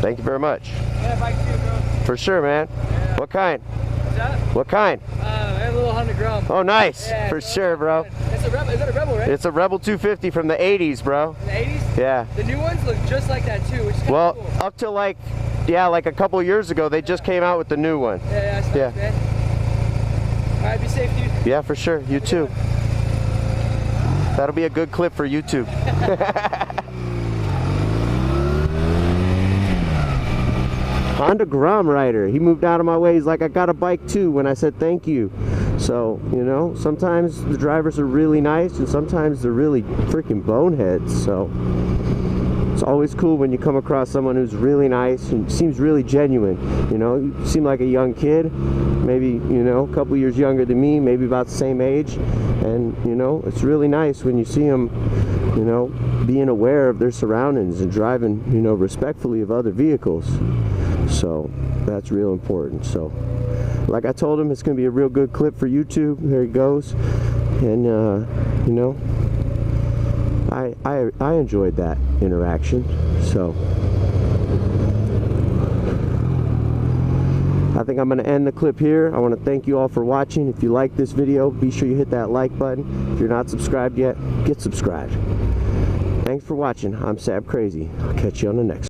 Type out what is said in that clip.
Thank you very much. Yeah, bike too, bro. For sure, man. Yeah. What kind? What's that? What kind? I have a little Honda GROM. Oh, nice. Yeah, For sure, bro. It's a Rebel. Is that a Rebel, right? It's a Rebel 250 from the 80s, bro. In the 80s? Yeah. The new ones look just like that too, which is kind Well, of cool. up to like a couple years ago, they just came out with the new one. Yeah, that's nice, man. Alright, be safe, dude. Yeah, for sure. You too. That'll be a good clip for YouTube. Honda GROM rider. He moved out of my way. He's like, I got a bike too, when I said thank you. So, you know, sometimes the drivers are really nice and sometimes they're really freaking boneheads. So it's always cool when you come across someone who's really nice and seems really genuine. You know, you seem like a young kid, maybe, you know, a couple years younger than me, maybe about the same age. And, you know, it's really nice when you see them, you know, being aware of their surroundings and driving, you know, respectfully of other vehicles. So that's real important. So like I told him, it's going to be a real good clip for YouTube. There he goes. And, you know, I enjoyed that interaction. So I think I'm going to end the clip here. I want to thank you all for watching. If you like this video, be sure you hit that like button. If you're not subscribed yet, get subscribed. Thanks for watching. I'm Sab Crazy. I'll catch you on the next one.